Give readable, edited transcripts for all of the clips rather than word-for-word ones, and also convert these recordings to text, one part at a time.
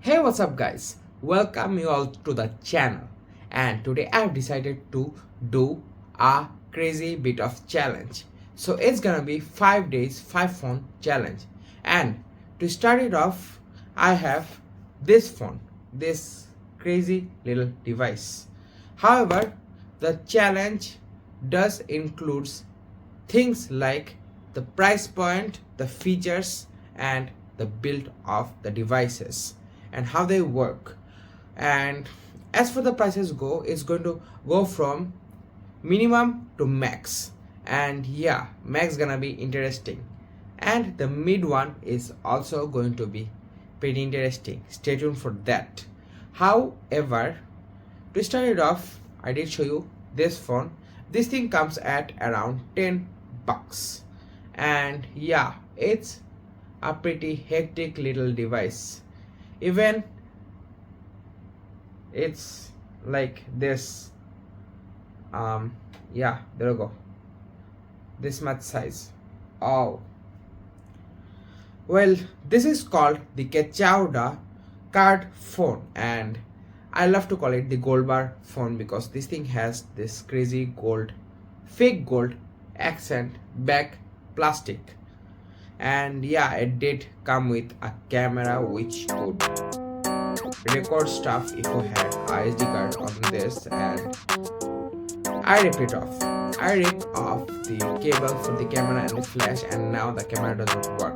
Hey, what's up guys? Welcome you all to the channel, and today I have decided to do a crazy bit of challenge. So it's gonna be 5 days 5 phone challenge, and to start it off I have this phone, this crazy little device. However, the challenge does includes things like the price point, the features, and the build of the devices and how they work. And as for the prices go, it's going to go from minimum to max. And yeah, max gonna be interesting. And the mid one is also going to be pretty interesting. Stay tuned for that. However, to start it off, I did show you this phone. This thing comes at around 10 bucks, and yeah, it's a pretty hectic little device. Even it's like this, yeah, there we go, this much size. Oh well, this is called the Kechaoda card phone, and I love to call it the gold bar phone because this thing has this crazy gold, fake gold accent back plastic. And yeah, it did come with a camera which could record stuff if you had a SD card on this. And I ripped it off. I ripped off the cable for the camera and the flash, and now the camera doesn't work.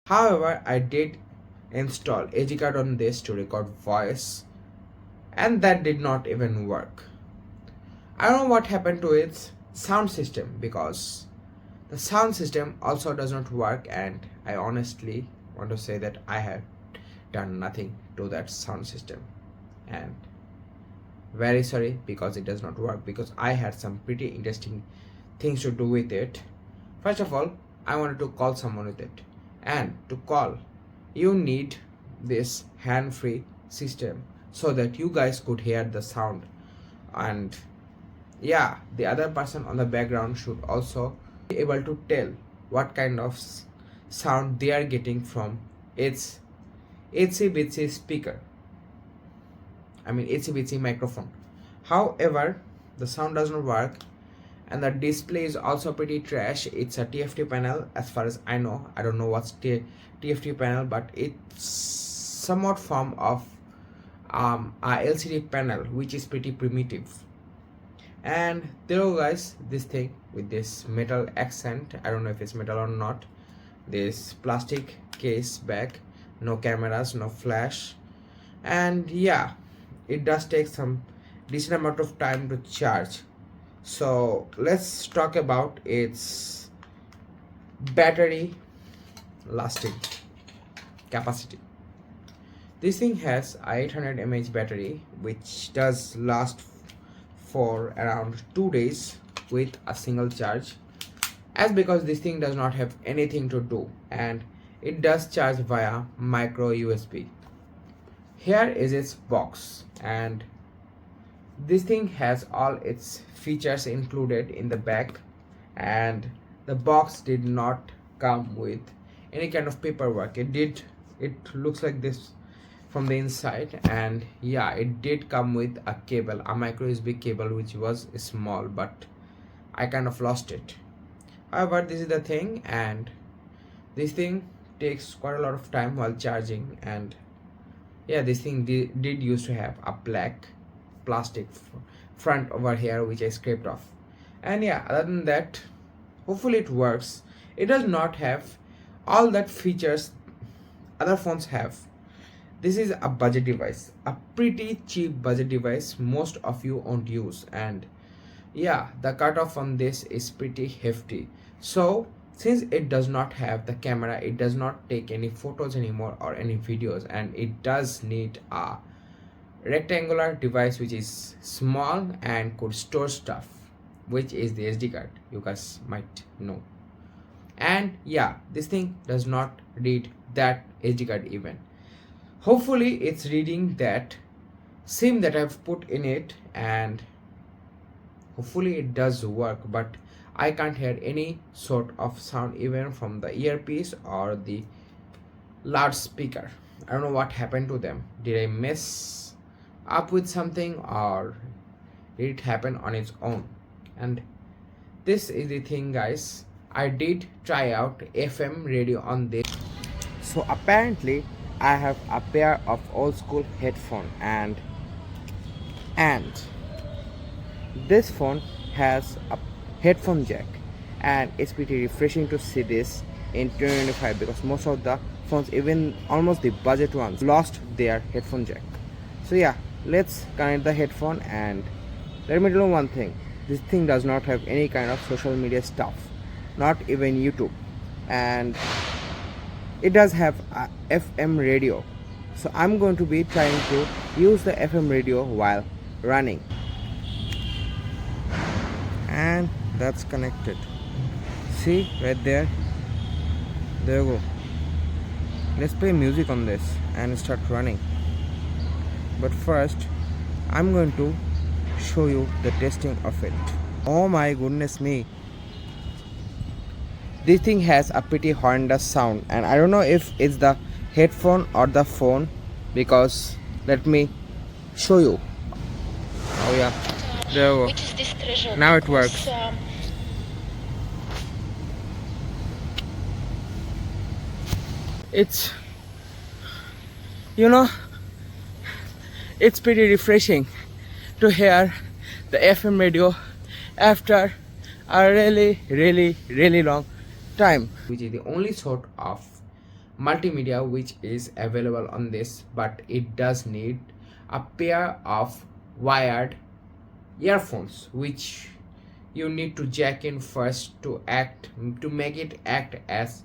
However, I did install SD card on this to record voice, and that did not even work. I don't know what happened to its sound system because the sound system also does not work, and I honestly want to say that I have done nothing to that sound system, and very sorry because it does not work, because I had some pretty interesting things to do with it. First of all, I wanted to call someone with it, and to call you need this hand-free system so that you guys could hear the sound. And yeah, the other person on the background should also be able to tell what kind of sound they are getting from its itsy bitsy speaker, I mean itsy bitsy microphone. However, the sound does not work, and the display is also pretty trash. It's a TFT panel as far as I know. I don't know what's TFT panel, but it's somewhat form of a LCD panel which is pretty primitive. And there you go guys, this thing with this metal accent, I don't know if it's metal or not, this plastic case back, no cameras, no flash, and yeah, it does take some decent amount of time to charge. So let's talk about its battery lasting capacity. This thing has a 800 mAh battery which does last for around 2 days with a single charge, as because this thing does not have anything to do and it does charge via micro USB. Here is its box, and this thing has all its features included in the back, and the box did not come with any kind of paperwork. It looks like this from the inside, and yeah, it did come with a cable, a micro USB cable, which was small, but I kind of lost it. However, this is the thing, and this thing takes quite a lot of time while charging. And yeah, this thing did used to have a black plastic front over here which I scraped off. And yeah, other than that, hopefully it works. It does not have all that features other phones have. This is a budget device, a pretty cheap budget device most of you won't use, and yeah, the cutoff on this is pretty hefty. So since it does not have the camera, it does not take any photos anymore or any videos, and it does need a rectangular device which is small and could store stuff, which is the SD card, you guys might know. And yeah, this thing does not read that SD card even. Hopefully it's reading that SIM that I've put in it, and hopefully it does work, but I can't hear any sort of sound even from the earpiece or the loudspeaker. I don't know what happened to them. Did I mess up with something, or did it happen on its own? And this is the thing guys, I did try out FM radio on this. So apparently I have a pair of old school headphone, and this phone has a headphone jack, and it's pretty refreshing to see this in 2025, because most of the phones, even almost the budget ones, lost their headphone jack. So yeah, let's connect the headphone, and let me tell you one thing, this thing does not have any kind of social media stuff, not even YouTube, and it does have a FM radio. So I'm going to be trying to use the FM radio while running, and that's connected. See right there, there you go. Let's play music on this and start running. But first I'm going to show you the testing of it. Oh my goodness me, this thing has a pretty horrendous sound, and I don't know if it's the headphone or the phone, because let me show you. Oh yeah, there you go. Now it works. It's, you know, it's pretty refreshing to hear the FM radio after a really long time, which is the only sort of multimedia which is available on this, but it does need a pair of wired earphones which you need to jack in first to make it act as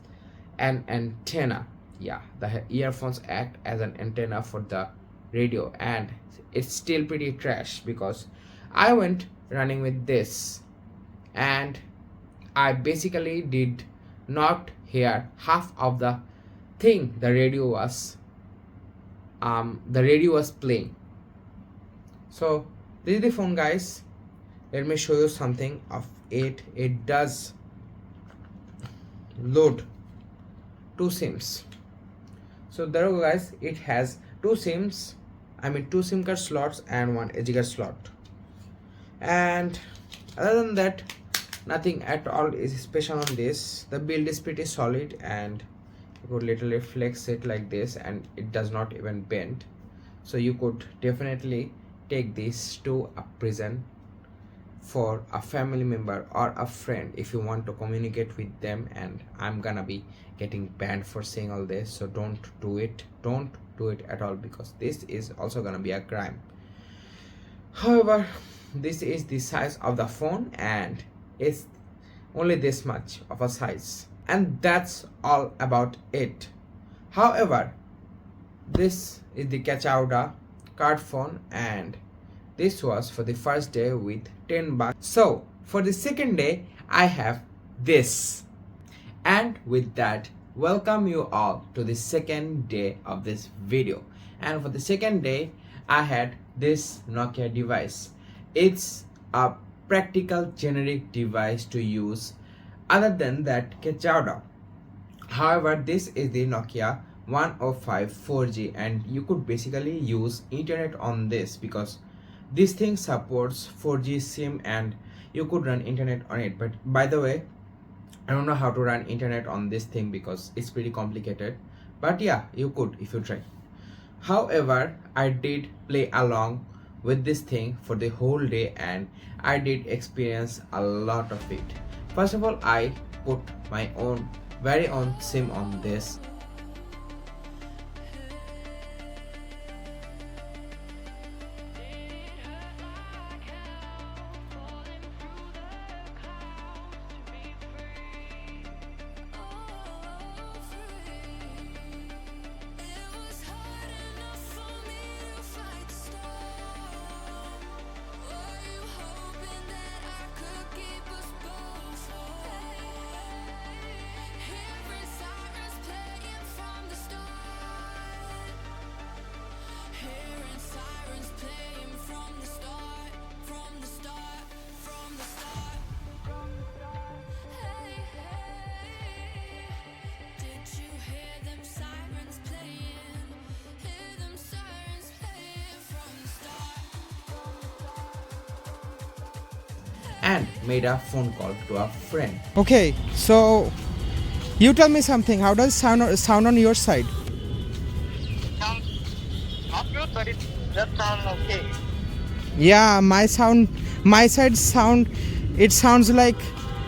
an antenna. Yeah, the earphones act as an antenna for the radio, and it's still pretty trash because I went running with this and I basically did not hear half of the thing the radio was playing. So this is the phone guys. Let me show you something of it. It does load 2 SIMs. So there you go guys, it has 2 SIMs, I mean 2 SIM card slots and 1 SD card slot. And other than that, nothing at all is special on this. The build is pretty solid, and you could literally flex it like this and it does not even bend. So you could definitely take this to a prison for a family member or a friend if you want to communicate with them, and I'm gonna be getting banned for saying all this, so don't do it. Don't do it at all, because this is also gonna be a crime. However, this is the size of the phone, and it's only this much of a size, and that's all about it. However, this is the Kechaoda card phone, and this was for the first day with 10 bucks. So for the second day I have this. And with that, welcome you all to the second day of this video. And for the second day I had this Nokia device. It's a practical generic device to use other than that Kechaoda. However, this is the Nokia 105 4G, and you could basically use internet on this because this thing supports 4G SIM and you could run internet on it. But by the way, I don't know how to run internet on this thing because it's pretty complicated, but yeah, you could if you try. However, I did play along with this thing for the whole day and I did experience a lot of it. First of all, I put my very own SIM on this. And made a phone call to a friend. Okay, so you tell me something. How does sound on your side? Sounds not good, but it does sound okay. Yeah, my side sound. It sounds like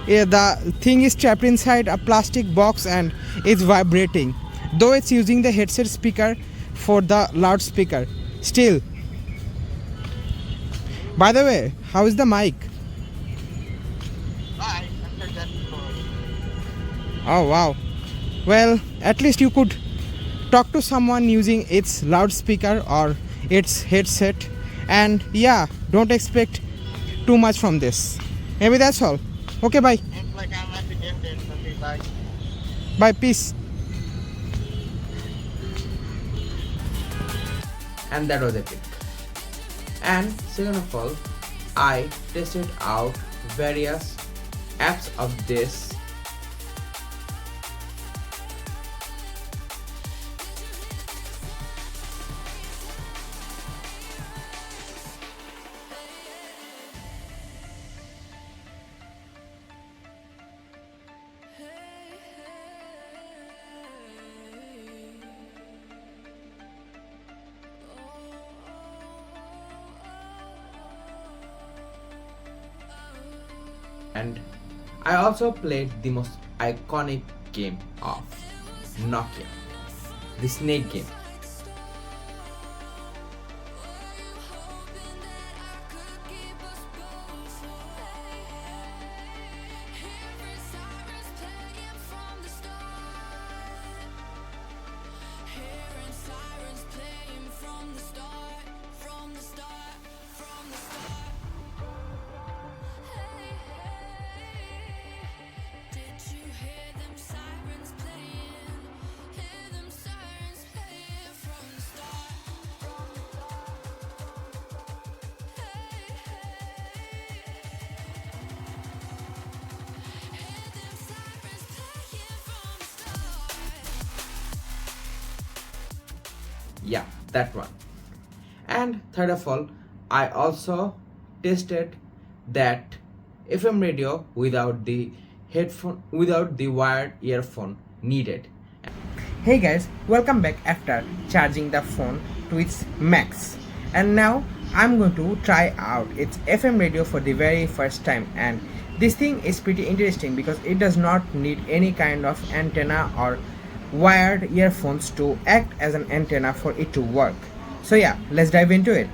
the thing is trapped inside a plastic box and it's vibrating. Though it's using the headset speaker for the loudspeaker. Still. By the way, how is the mic? I heard that before. Oh wow. Well, at least you could talk to someone using its loudspeaker or its headset, and yeah, don't expect too much from this. Maybe that's all. Okay, bye. Seems like I'm at the gym then. Okay, bye. Bye, peace. And that was epic. And second of all, I tested out various apps of this. And I also played the most iconic game of Nokia, the snake game. Yeah, that one. And third of all, I also tested that FM radio without the headphone, without the wired earphone needed. Hey guys, welcome back after charging the phone to its max. And now I'm going to try out its FM radio for the very first time, and this thing is pretty interesting because it does not need any kind of antenna or wired earphones to act as an antenna for it to work. So yeah, let's dive into it.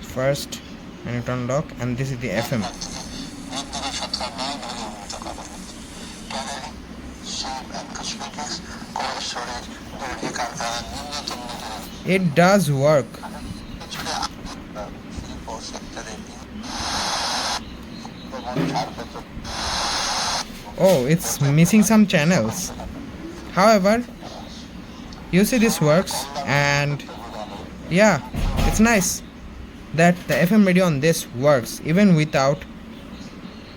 First, I need to unlock, and this is the FM. It does work. Oh, it's missing some channels. However, you see this works, and yeah, it's nice that the FM radio on this works even without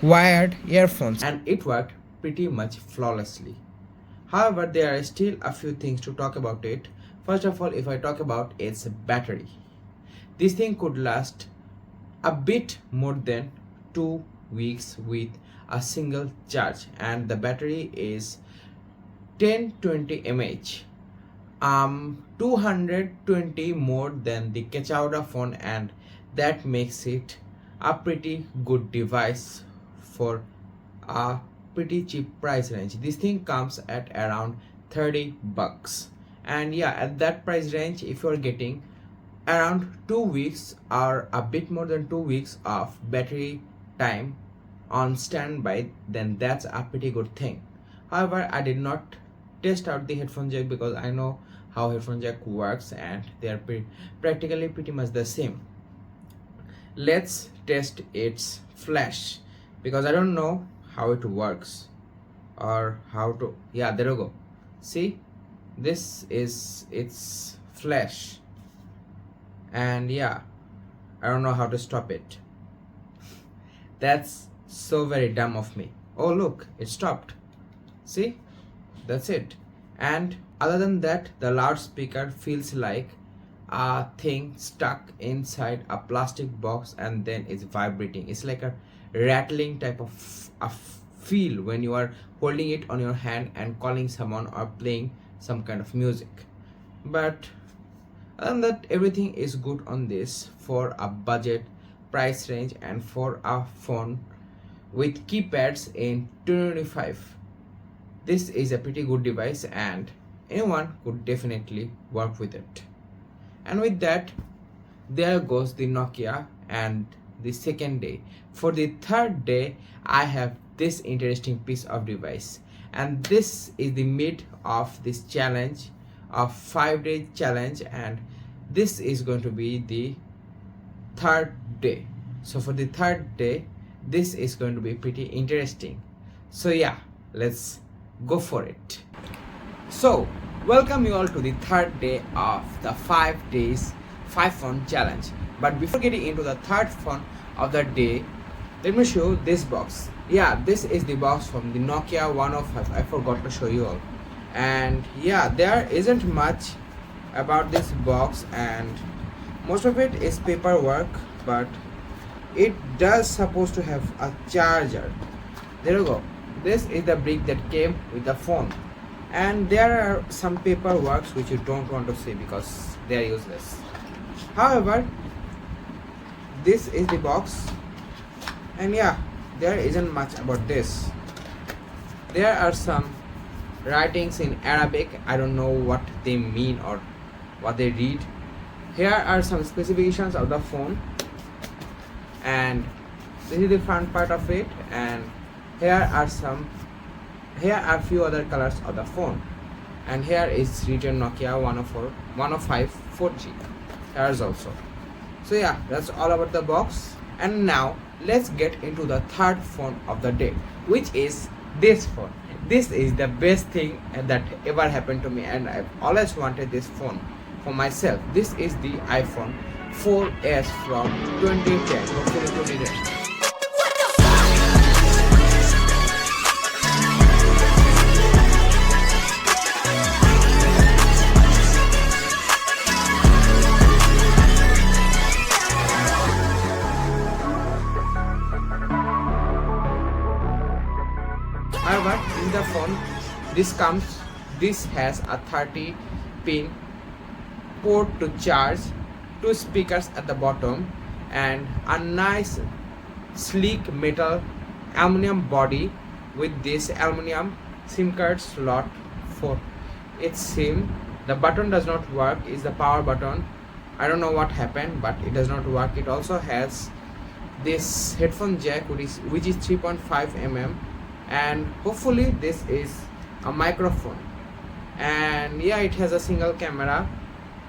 wired earphones. And it worked pretty much flawlessly. However, there are still a few things to talk about it. First of all, if I talk about its battery, this thing could last a bit more than 2 weeks with a single charge, and the battery is 1020 mAh, 220 more than the Kechaoda phone, and that makes it a pretty good device for a pretty cheap price range. This thing comes at around 30 bucks, and yeah, at that price range, if you're getting around 2 weeks or a bit more than 2 weeks of battery time on standby, then that's a pretty good thing. However, I did not test out the headphone jack because I know how headphone jack works and they are practically pretty much the same. Let's test its flash because I don't know how it works or how to, yeah, there you go. See, this is its flash, and yeah, I don't know how to stop it. That's so very dumb of me. Oh look, it stopped. See, that's it. And other than that, the loudspeaker feels like a thing stuck inside a plastic box and then it's vibrating. It's like a rattling type of a feel when you are holding it on your hand and calling someone or playing some kind of music. But other than that, everything is good on this for a budget price range and for a phone with keypads in 2025. This is a pretty good device and anyone could definitely work with it. And with that, there goes the Nokia and the second day. For the third day, I have this interesting piece of device, and this is the mid of this challenge of 5-day challenge, and this is going to be the third day. So for the third day, this is going to be pretty interesting. So yeah, let's go for it. So welcome you all to the third day of the 5 days 5 phone challenge. But before getting into the third phone of the day, let me show you this box. Yeah, this is the box from the Nokia 105. I forgot to show you all. And yeah, there isn't much about this box and most of it is paperwork, but it does supposed to have a charger. There you go. This is the brick that came with the phone, and there are some paperwork which you don't want to see because they are useless. However, this is the box, and yeah, there isn't much about this. There are some writings in Arabic. I don't know what they mean or what they read. Here are some specifications of the phone, and this is the front part of it, and here are a few other colors of the phone, and here is written Nokia 105 4G. Here's also. So yeah, that's all about the box. And now let's get into the third phone of the day, which is this phone. This is the best thing that ever happened to me, and I've always wanted this phone for myself. This is the iPhone 4S from 2010. Hopefully 2010. However, in the phone, this comes this has a 30 pin port to charge, two speakers at the bottom, and a nice sleek metal aluminum body with this aluminum SIM card slot for its SIM. The button does not work, is the power button. I don't know what happened, but it does not work. It also has this headphone jack which is 3.5 mm, and hopefully this is a microphone. And yeah, it has a single camera.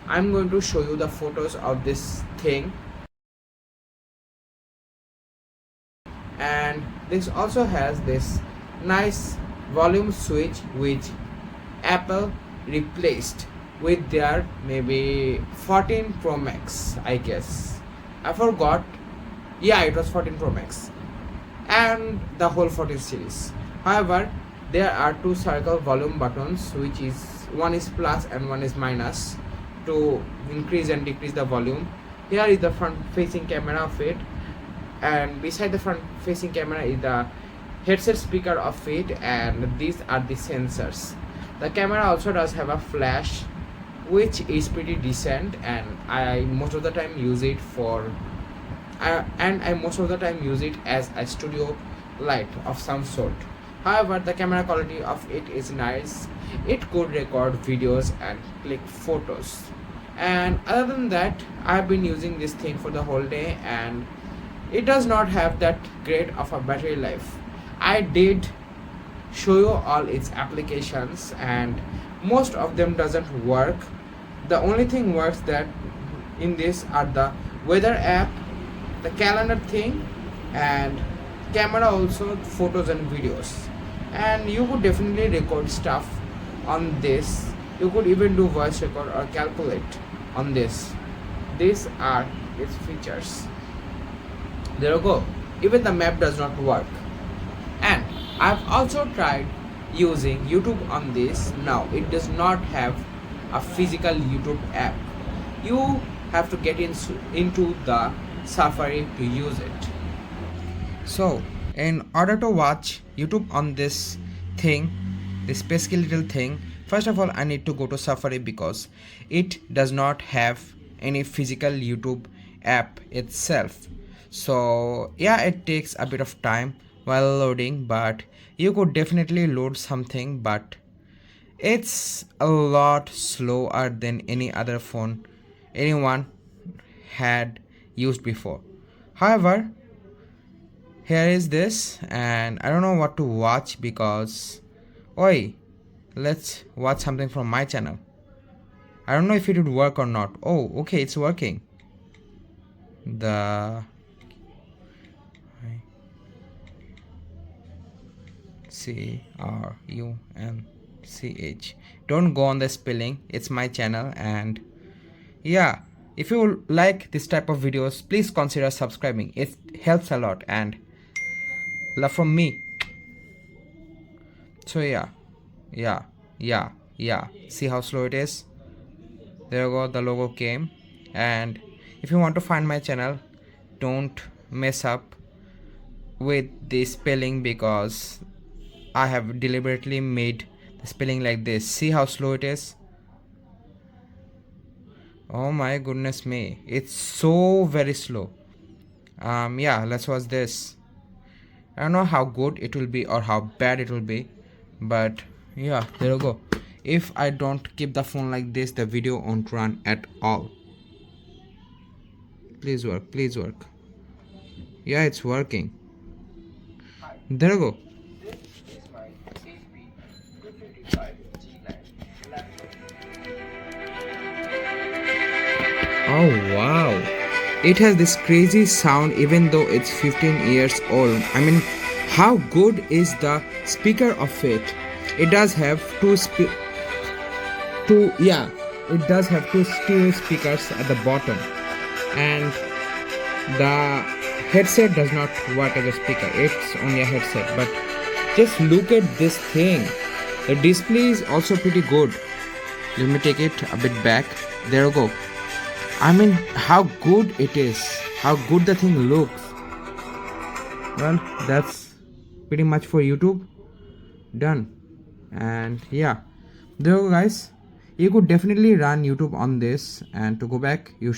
I'm going to show you the photos of this thing. And this also has this nice volume switch which Apple replaced with their maybe 14 Pro Max, I guess. I forgot. Yeah, it was 14 Pro Max and the whole 14 series. However, there are two circle volume buttons, which is one is plus and one is minus, to increase and decrease the volume. Here is the front facing camera of it, and beside the front facing camera is the headset speaker of it, and these are the sensors. The camera also does have a flash which is pretty decent, and I most of the time use it as a studio light of some sort. However, the camera quality of it is nice. It could record videos and click photos. And other than that, I have been using this thing for the whole day, and it does not have that great of a battery life. I did show you all its applications, and most of them doesn't work. The only thing works that in this are the weather app, the calendar thing, and camera, also photos and videos. And you could definitely record stuff on this. You could even do voice record or calculate on this. These are its features. There you go. Even the map does not work. And I've also tried using YouTube on this. Now it does not have a physical YouTube app. You have to get into the Safari to use it. So, in order to watch YouTube on this thing, this pesky little thing, first of all I need to go to Safari because it does not have any physical YouTube app itself. So yeah, it takes a bit of time while loading, but you could definitely load something, but it's a lot slower than any other phone anyone had used before. However, here is this, and I don't know what to watch because let's watch something from my channel. I don't know if it would work or not. Oh, okay, it's working. The CRUNCH. Don't go on the spelling, it's my channel. And yeah, if you like this type of videos, please consider subscribing. It helps a lot, and love from me. So yeah, see how slow it is. There you go, the logo came. And if you want to find my channel, don't mess up with the spelling because I have deliberately made the spelling like this. See how slow it is. Oh my goodness me, it's so very slow. Yeah, let's watch this. I don't know how good it will be or how bad it will be, but yeah, there you go. If I don't keep the phone like this, the video won't run at all. Please work, please work. Yeah, it's working. There you go. This is my HP 255G laptop. Oh wow, it has this crazy sound even though it's 15 years old. I mean, how good is the speaker of it? It does have two stereo speakers at the bottom, and the headset does not work as a speaker, it's only a headset. But just look at this thing. The display is also pretty good. Let me take it a bit back. There you go. I mean, how good it is, how good the thing looks. Well, that's pretty much for YouTube. Done. And yeah, There you go, guys. You could definitely run YouTube on this, and to go back you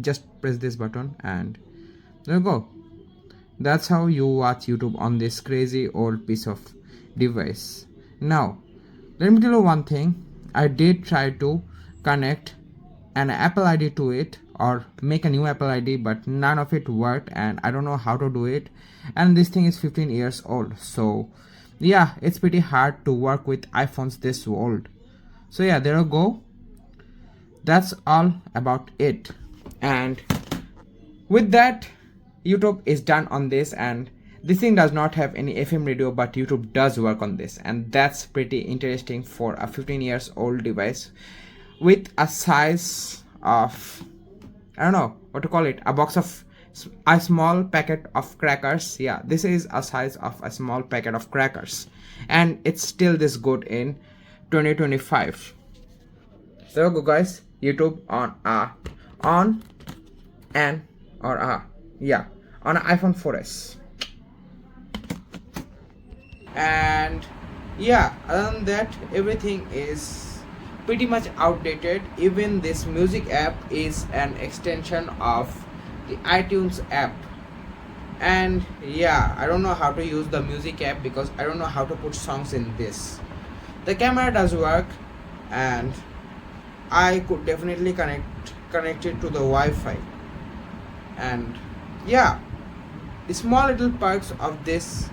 just press this button, and there you go. That's how you watch YouTube on this crazy old piece of device. Now, let me tell you one thing. I did try to connect an Apple ID to it or make a new Apple ID, but none of it worked, and I don't know how to do it. And this thing is 15 years old, so yeah, it's pretty hard to work with iPhones this old. So yeah, there you go. That's all about it. And with that, YouTube is done on this, and this thing does not have any FM radio, but YouTube does work on this, and that's pretty interesting for a 15 years old device with a size of, I don't know what to call it, a box of a small packet of crackers. Yeah, this is a size of a small packet of crackers, and it's still this good in 2025. So go guys, YouTube on an or yeah, on an iPhone 4S. And yeah, other than that, everything is pretty much outdated. Even this music app is an extension of the iTunes app. And yeah, I don't know how to use the music app because I don't know how to put songs in this. The camera does work, and I could definitely connect it to the Wi-Fi. And yeah, the small little perks of this,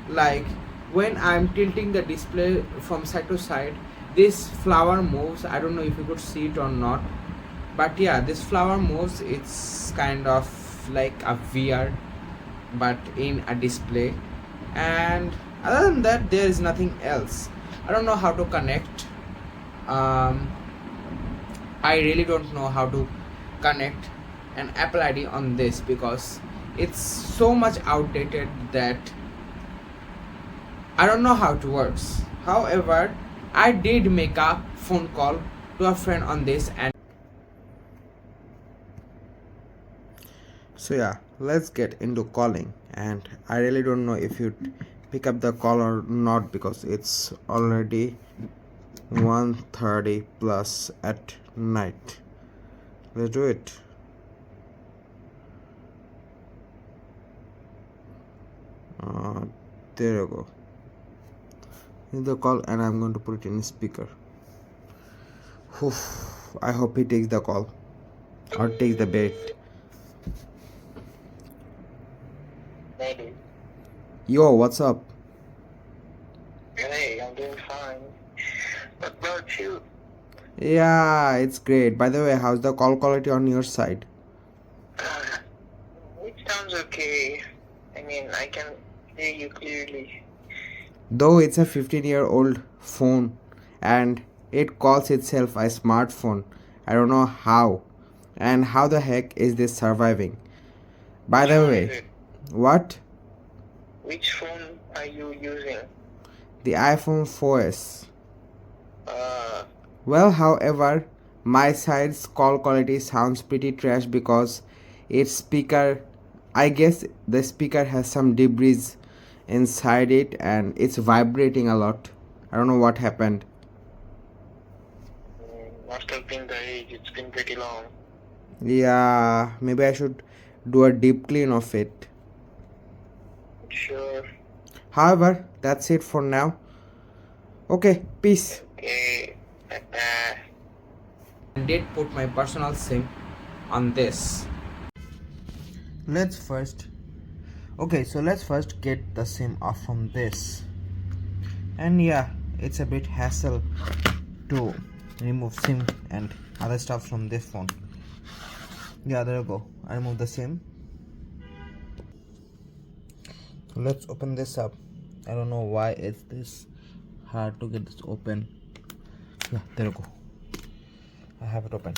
like when I'm tilting the display from side to side, this flower moves. I don't know if you could see it or not, but yeah, this flower moves. It's kind of like a VR but in a display. And other than that, there is nothing else. I don't know how to connect. I really don't know how to connect an Apple ID on this because it's so much outdated that I don't know how it works. However, I did make a phone call to a friend on this, and so yeah, let's get into calling. And I really don't know if you'd pick up the call or not because it's already 1:30 plus at night. Let's do it. There you go. In the call, and I'm going to put it in speaker. I hope he takes the call or takes the bait. Maybe. Yo, what's up? Hey, I'm doing fine. What about you? Yeah, it's great. By the way, how's the call quality on your side? It sounds okay. I mean, I can hear you clearly. Though it's a 15-year-old phone and it calls itself a smartphone, I don't know how. And how the heck is this surviving? By the Which phone is way, it? what? Which phone are you using? The iPhone 4S. Uh, Well, however, my side's call quality sounds pretty trash because its speaker, I guess the speaker has some debris inside it and it's vibrating a lot. I don't know what happened. must have been the age. It's been pretty long. Yeah, maybe I should do a deep clean of it. Sure. However, that's it for now. Okay, peace. Okay. I did put my personal SIM on this. Let's first get the SIM off from this. And yeah, it's a bit hassle to remove SIM and other stuff from this phone. Yeah, there you go. I remove the SIM. Let's open this up. I don't know why it's this hard to get this open. Yeah, there you go. I have it open.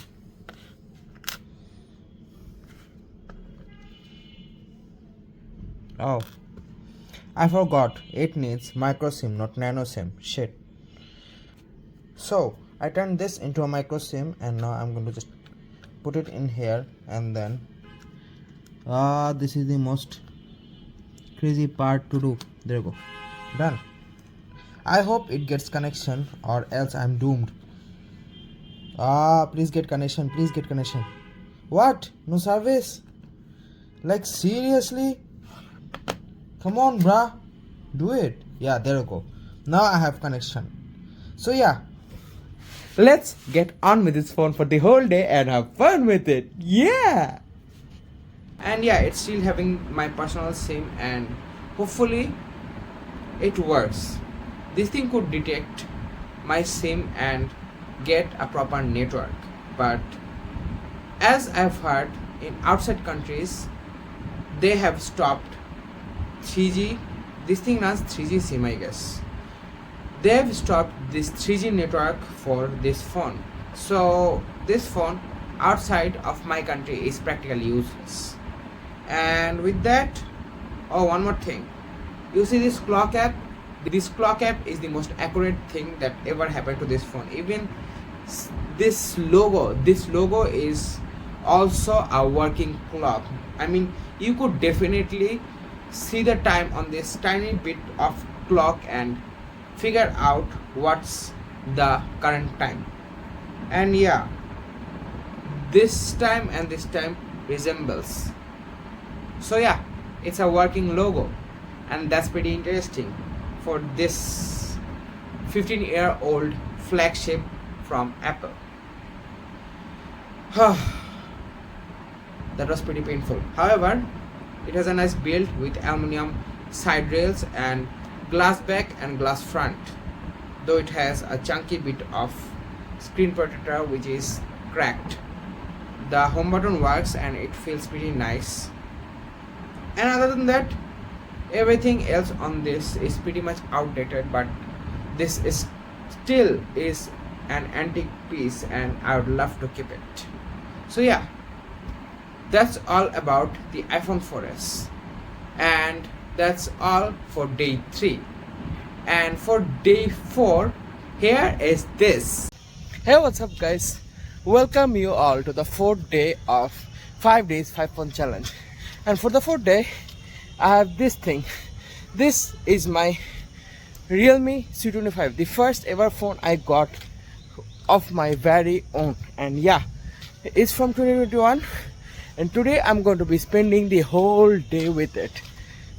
Oh, I forgot. It needs micro SIM, not nano SIM. Shit. So I turned this into a micro SIM, and now I'm going to just put it in here, and then this is the most crazy part to do. There you go. Done. I hope it gets connection or else I'm doomed. Please get connection, please get connection. What? No service? Like seriously? Come on, bruh. Do it. Yeah, there you go. Now I have connection. So yeah, let's get on with this phone for the whole day and have fun with it. Yeah. And yeah, it's still having my personal SIM, and hopefully it works. This thing could detect my SIM and get a proper network, but as I've heard, in outside countries they have stopped 3G. This thing runs 3G SIM, I guess. They have stopped this 3G network for this phone, so this phone outside of my country is practically useless. And with that, oh, one more thing, you see this clock app? This clock app is the most accurate thing that ever happened to this phone. Even this logo is also a working clock. I mean, you could definitely see the time on this tiny bit of clock and figure out what's the current time. And yeah, this time and this time resembles. So yeah, it's a working logo, and that's pretty interesting for this 15-year-old flagship from Apple. That was pretty painful. However, it has a nice build with aluminum side rails and glass back and glass front, though it has a chunky bit of screen protector which is cracked. The home button works and it feels pretty nice. And other than that, everything else on this is pretty much outdated, but this is still is an antique piece and I would love to keep it. So yeah, that's all about the iPhone 4S, and that's all for day 3. And for day 4, here is this. Hey, what's up, guys? Welcome you all to the 4th day of 5 days 5 phone challenge. And for the 4th day, I have this thing. This is my Realme C25, the first ever phone I got of my very own. And yeah, it's from 2021, and today I'm going to be spending the whole day with it.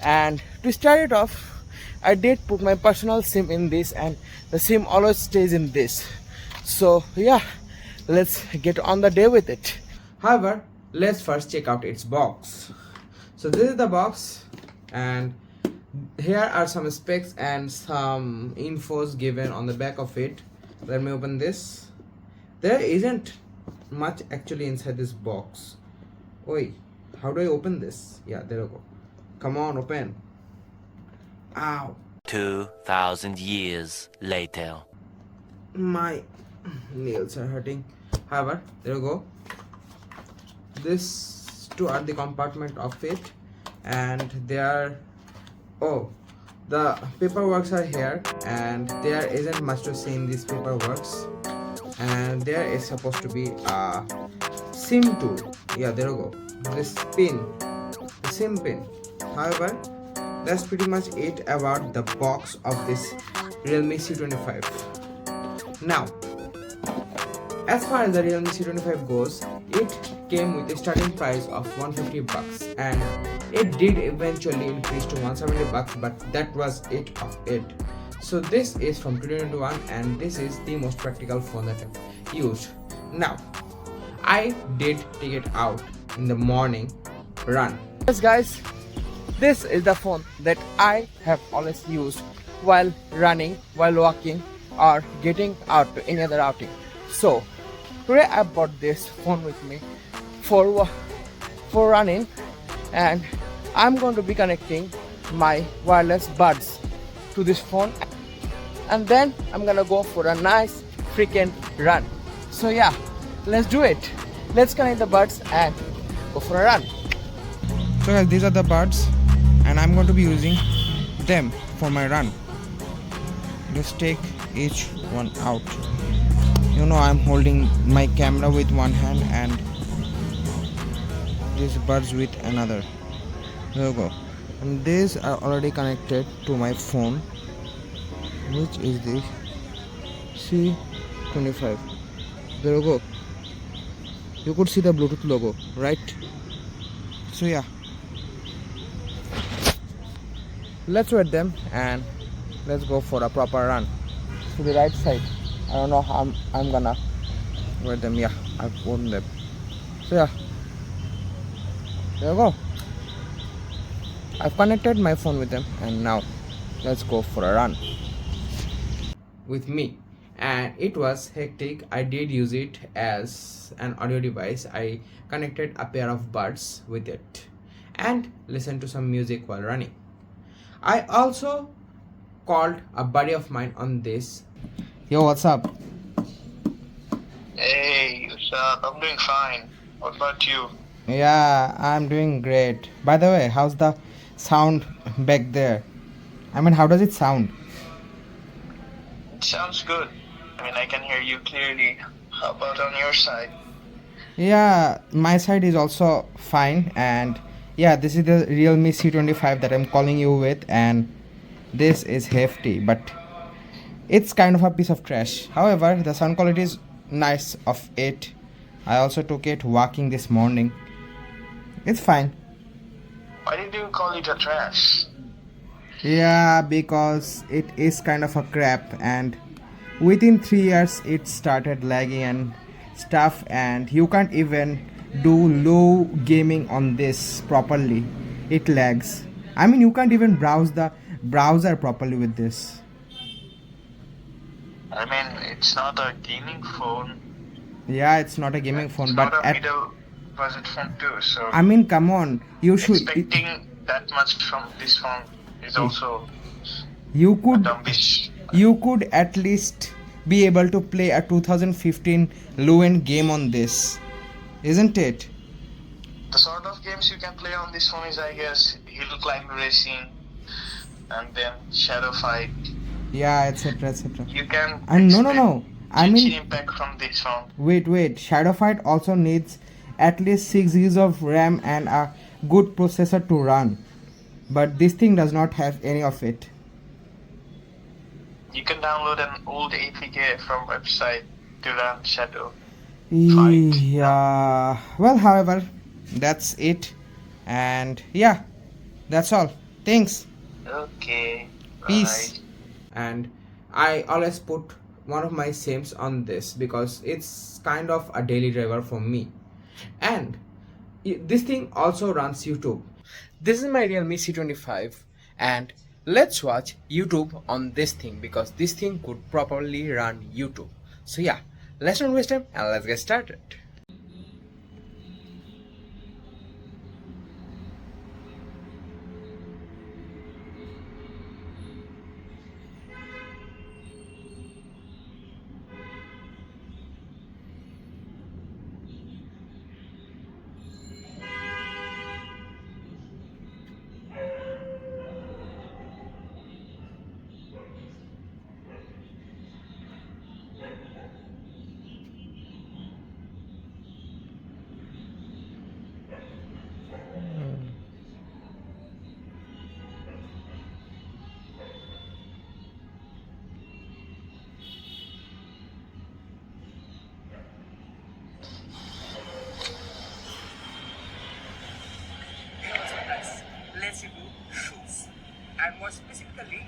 And to start it off, I did put my personal SIM in this, and the SIM always stays in this. So yeah, let's get on the day with it. However, let's first check out its box. So this is the box, and here are some specs and some infos given on the back of it. Let me open this. There isn't much actually inside this box. Oi, how do I open this? Yeah, there we go. Come on, open. Ow. 2,000 years later. My nails are hurting. However, there we go. This two are the compartment of it, and there, oh, the paperworks are here, and there isn't much to see in these paperworks. And there is supposed to be a SIM tool. Yeah, there we go. This pin, the SIM pin. However, that's pretty much it about the box of this Realme C25. Now, as far as the Realme C25 goes, it came with a starting price of $150, and it did eventually increase to $170, but that was it of it. So this is from 2021, and this is the most practical phone that I've used. Now, I did take it out in the morning run. Yes, guys, this is the phone that I have always used while running, while walking, or getting out to any other outing. So today I bought this phone with me for running, and I'm going to be connecting my wireless buds to this phone, and then I'm gonna go for a nice freaking run. So yeah, let's do it. Let's connect the buds and go for a run. So guys, these are the buds, and I'm going to be using them for my run. Just take each one out. You know, I'm holding my camera with one hand and these buds with another. There you go. And these are already connected to my phone. Which is the C25. The logo. You could see the Bluetooth logo, right? So yeah, let's wait them and let's go for a proper run to the right side. I don't know how I'm gonna wait them. Yeah, I've opened them. So yeah, there you go. I've connected my phone with them and now let's go for a run. With me, and it was hectic. I did use it as an audio device. I connected a pair of buds with it and listened to some music while running. I also called a buddy of mine on this. Yo, what's up? Hey, what's up? I'm doing fine. What about you? Yeah, I'm doing great. By the way, how's the sound back there? I mean, how does it sound? It sounds good. I mean, I can hear you clearly. How about on your side? Yeah, my side is also fine, and yeah, this is the Realme C25 that I'm calling you with, and this is hefty, but it's kind of a piece of trash. However, the sound quality is nice of it. I also took it walking this morning. It's fine. Why did you call it a trash? Yeah, because it is kind of a crap, and within 3 years it started lagging and stuff, and you can't even do low gaming on this properly. It lags. I mean, you can't even browse the browser properly with this. I mean, it's not a gaming phone. Yeah, it's not a gaming It's phone, not but a middle budget phone too. So I mean, come on, you should. expecting that much from this phone is also You a could dumbish. you could at least be able to play a 2015 low-end game on this, isn't it? The sort of games you can play on this phone is, I guess, hill climb racing and then shadow fight. Yeah, etc., etc. You can And no, expect I huge mean, impact from this phone. wait. Shadow Fight also needs at least 6 GB of RAM and a good processor to run. But this thing does not have any of it. You can download an old APK from website to run shadow fight. Yeah. Well, however, that's it. And yeah, that's all. Thanks. Okay. Peace. Bye. And I always put one of my sims on this because it's kind of a daily driver for me. And this thing also runs YouTube. This is my Realme C25, and let's watch YouTube on this thing because this thing could properly run YouTube. So yeah, let's not waste time and let's get started. Let's review shoes, and more specifically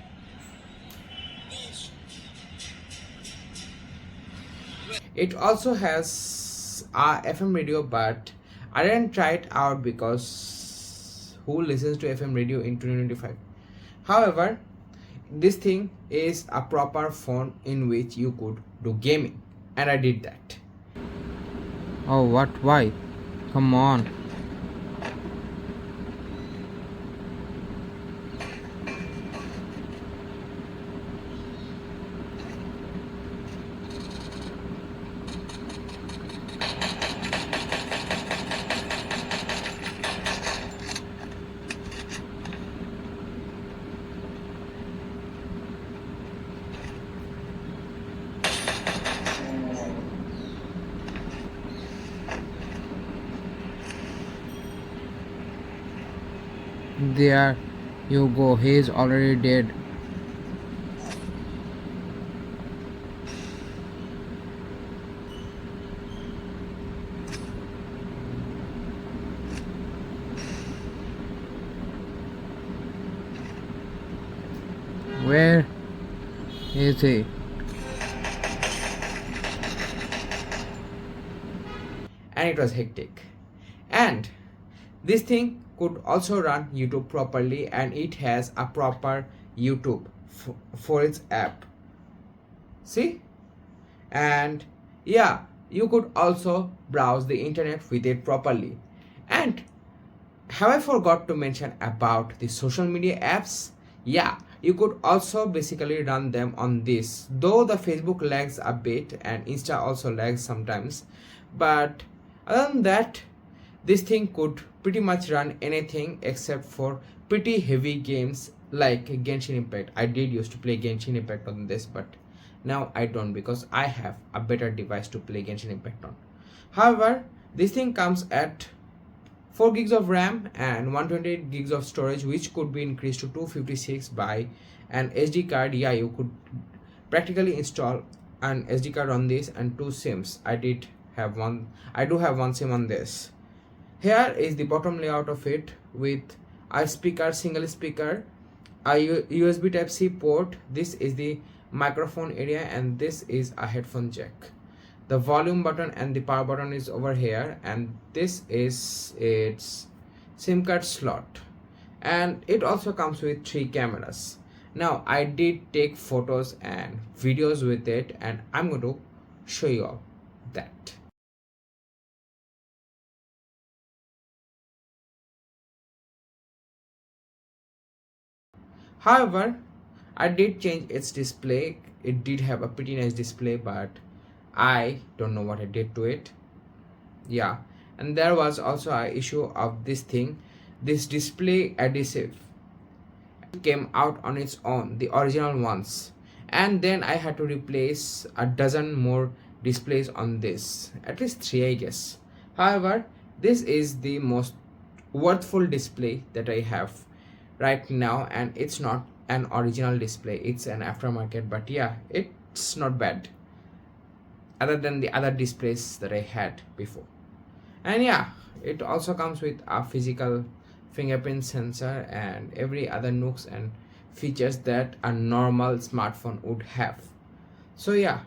these. It also has a FM radio, but I didn't try it out because who listens to FM radio in 2025? However, this thing is a proper phone in which you could do gaming, and I did that. Oh, what? Why? Come on. There you go, he is already dead. Where is he? And it was hectic. And this thing could also run YouTube properly, and it has a proper YouTube for its app. See? And yeah, you could also browse the internet with it properly. And have I forgot to mention about the social media apps? Yeah, you could also basically run them on this, though the Facebook lags a bit and Insta also lags sometimes. But other than that, this thing could pretty much run anything except for pretty heavy games like Genshin Impact. I did used to play Genshin Impact on this, but now I don't because I have a better device to play Genshin Impact on. However, this thing comes at 4 gigs of RAM and 128 gigs of storage, which could be increased to 256 by an SD card. Yeah, you could practically install an SD card on this and two SIMs. I do have one SIM on this. Here is the bottom layout of it with a speaker, single speaker, a USB type C port. This is the microphone area and this is a headphone jack. The volume button and the power button is over here, and this is its SIM card slot. And it also comes with 3 cameras. Now I did take photos and videos with it, and I'm going to show you all that. However, I did change its display. It did have a pretty nice display, but I don't know what I did to it. Yeah, and there was also an issue of this thing. This display adhesive came out on its own, the original ones, and then I had to replace a dozen more displays on this, at least 3 I guess. However, this is the most worthful display that I have right now, and it's not an original display, it's an aftermarket, but yeah, it's not bad other than the other displays that I had before. And yeah, it also comes with a physical fingerprint sensor and every other nooks and features that a normal smartphone would have. So yeah,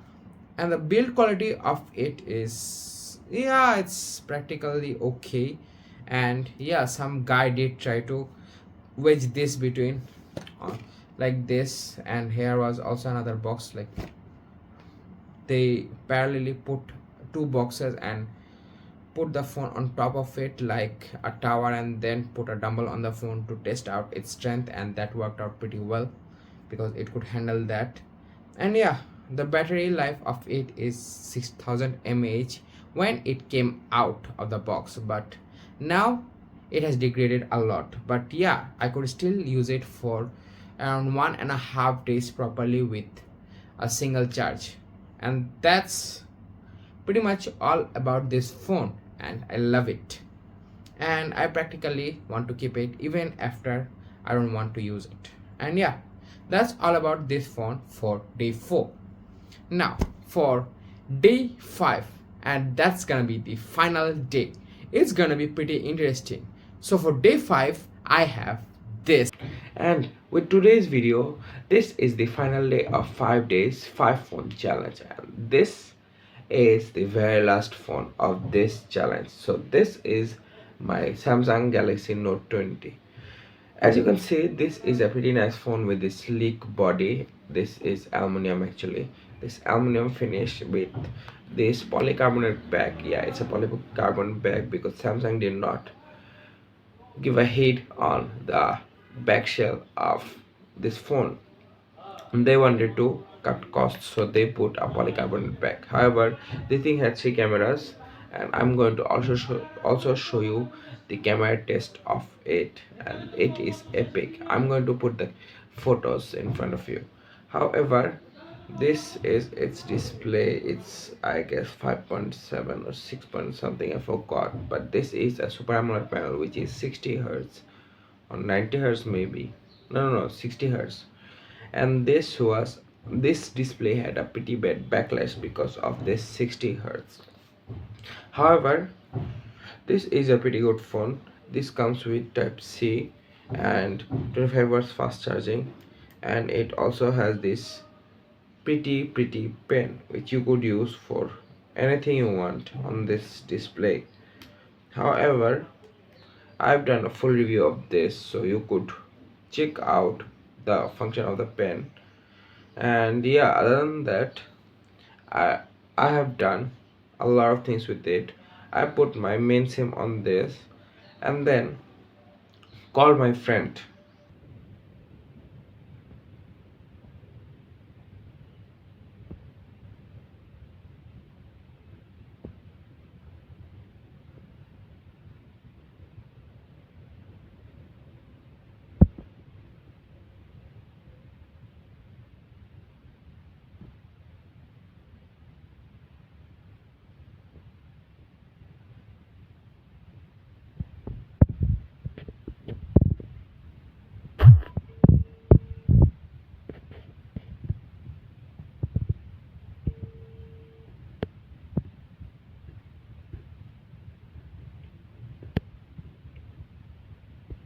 and the build quality of it is, yeah, it's practically okay. And yeah, some guy did try to wedge this between like this, and here was also another box. Like they parallelly put 2 boxes and put the phone on top of it like a tower, and then put a dumbbell on the phone to test out its strength, and that worked out pretty well because it could handle that. And yeah, the battery life of it is 6000 mAh when it came out of the box, but now it has degraded a lot. But yeah, I could still use it for around 1.5 days properly with a single charge. And that's pretty much all about this phone, and I love it, and I practically want to keep it even after I don't want to use it. And yeah, that's all about this phone for day 4. Now for day 5, and that's gonna be the final day, it's gonna be pretty interesting. So for day 5 I have this. And with today's video, this is the final day of 5 days 5 phone challenge, and this is the very last phone of this challenge. So this is my Samsung Galaxy Note 20. As you can see, this is a pretty nice phone with this sleek body. This is aluminum actually. This aluminum finish with this polycarbonate back. Yeah, it's a polycarbonate back because Samsung did not give a hit on the back shell of this phone. They wanted to cut costs, so they put a polycarbonate back. However, this thing had 3 cameras, and I'm going to also show you the camera test of it, and it is epic. I'm going to put the photos in front of you. However, this is its display. It's I guess 5.7 or 6 point something, I forgot, but this is a Super AMOLED panel which is 60 hertz or 90 hertz maybe. No, 60 hertz. And this display had a pretty bad backlash because of this 60 hertz. However, this is a pretty good phone. This comes with type C and 25 watts fast charging, and it also has this pretty pen which you could use for anything you want on this display. However, I've done a full review of this, so you could check out the function of the pen. And yeah, other than that, I I have done a lot of things with it. I put my main sim on this and then called my friend.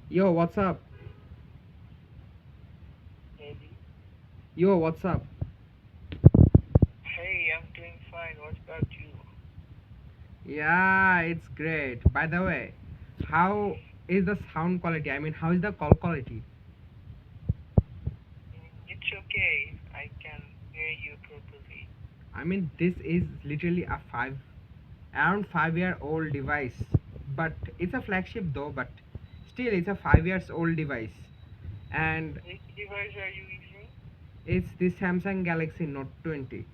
Yo, what's up? Maybe. Yo, what's up? Hey, I'm doing fine. What about you? Yeah, it's great. By the way, how is the sound quality? I mean, how is the call quality? It's okay. I can hear you properly. I mean, this is literally a around 5 year old device, but it's a flagship though. But still, it's a 5 years old device, and Which device are you using? it's the Samsung Galaxy Note 20.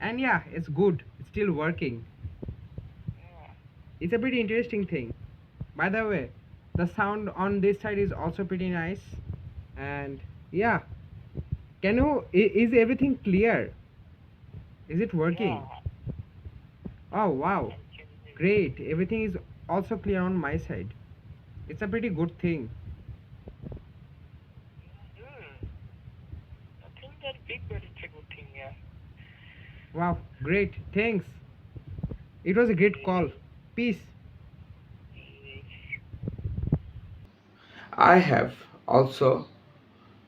And yeah, it's good. It's still working. Yeah. It's a pretty interesting thing. By the way, the sound on this side is also pretty nice. And yeah, is everything clear? Is it working? Yeah, Oh wow, I can hear you. great. Everything is also clear on my side. It's a pretty good thing. Hmm. Nothing that big, but it's a good thing, yeah. Wow, great. Thanks. It was a great call. Peace. Yes. I have also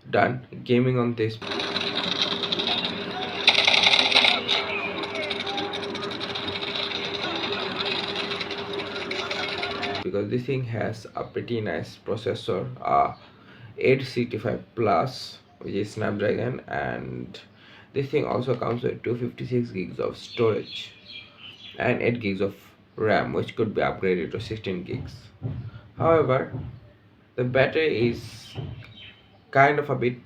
done gaming on this because this thing has a pretty nice processor, 865 plus, which is Snapdragon, and this thing also comes with 256 gigs of storage and 8 gigs of RAM, which could be upgraded to 16 gigs. However, the battery is kind of a bit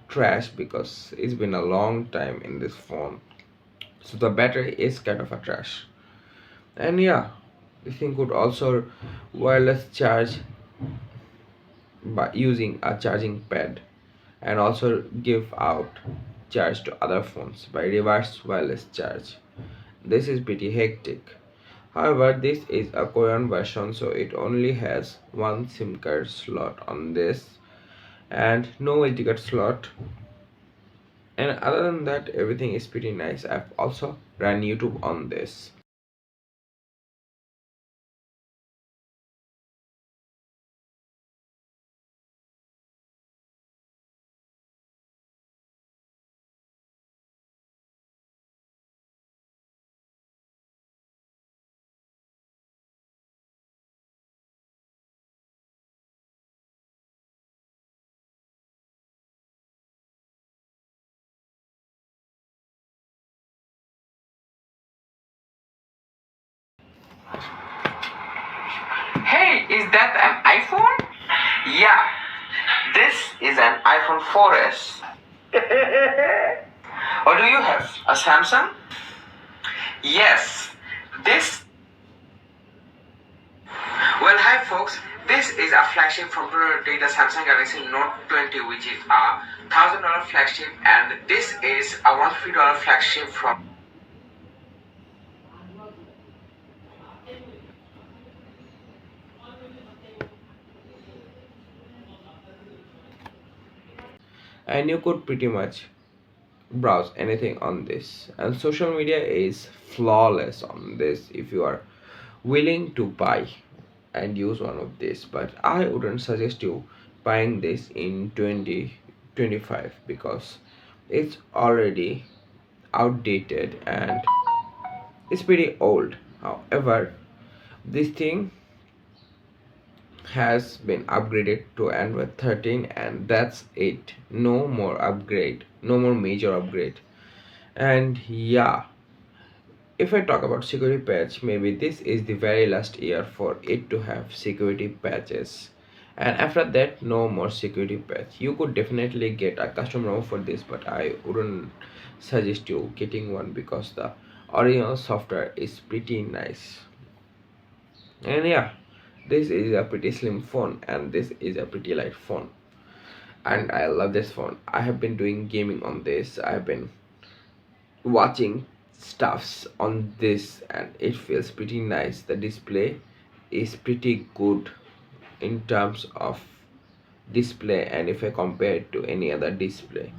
trash because it's been a long time in this phone, so the battery is kind of a trash. And yeah, this thing could also wireless charge by using a charging pad and also give out charge to other phones by reverse wireless charge. This is pretty hectic. However, this is a Korean version, so it only has one SIM card slot on this and no SD card slot. And other than that, everything is pretty nice. I've also run YouTube on this. Hey, is that an iPhone? Yeah, this is an iPhone 4S. Or do you have a Samsung? Yes, this. Well, hi folks. This is a flagship from 2020, the Samsung Galaxy Note 20, which is a $1,000 flagship, and this is a $150 flagship from. And you could pretty much browse anything on this, and social media is flawless on this if you are willing to buy and use one of this, but I wouldn't suggest you buying this in 25 because it's already outdated and it's pretty old. However, this thing has been upgraded to Android 13 and that's it. No more upgrade, no more major upgrade. And yeah, if I talk about security patch, maybe this is the very last year for it to have security patches. And after that, no more security patch. You could definitely get a custom ROM for this, but I wouldn't suggest you getting one because the original software is pretty nice. And yeah, this is a pretty slim phone and this is a pretty light phone. And I love this phone. I have been doing gaming on this. I've been watching stuffs on this and it feels pretty nice. The display is pretty good in terms of display and if I compare it to any other display,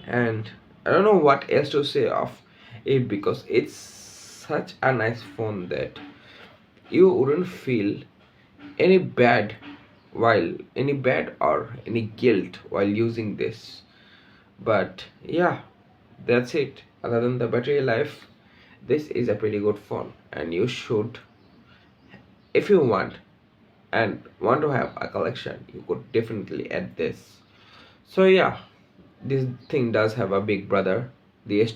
and I don't know what else to say of it because it's such a nice phone that you wouldn't feel any bad any bad or any guilt while using this. But yeah, that's it. Other than the battery life, this is a pretty good phone and you should, if you want to have a collection, you could definitely add this. So yeah, this thing does have a big brother, the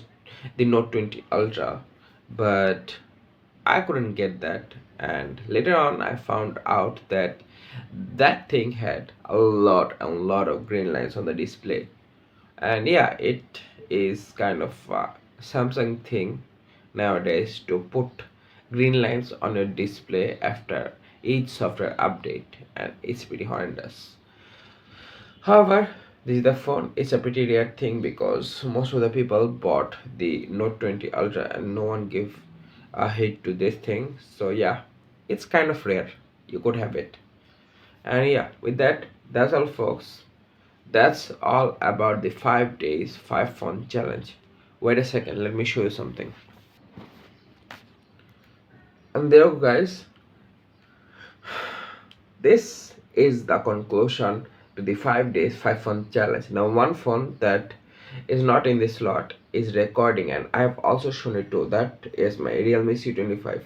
the Note 20 Ultra, but I couldn't get that. And later on, I found out that that thing had a lot of green lines on the display. And yeah, it is kind of a Samsung thing nowadays to put green lines on your display after each software update, and it's pretty horrendous. However, this is the phone. It's a pretty rare thing because most of the people bought the Note 20 Ultra and no one gave a hit to this thing. So yeah, it's kind of rare. You could have it. And yeah, with that, that's all folks. That's all about the 5 days 5 phone challenge. Wait a second, let me show you something. And there you go, guys. This is the conclusion to the 5 days 5 phone challenge. Now one phone that is not in this slot is recording and I have also shown it to, that is my Realme C25.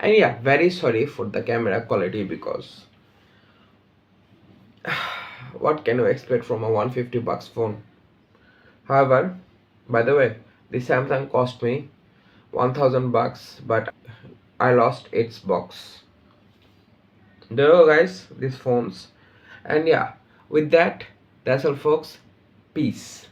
And yeah, very sorry for the camera quality because what can you expect from a 150 bucks phone. However, by the way, the Samsung cost me 1000 bucks but I lost its box. There you go, guys, these phones. And yeah, with that, that's all folks. Peace.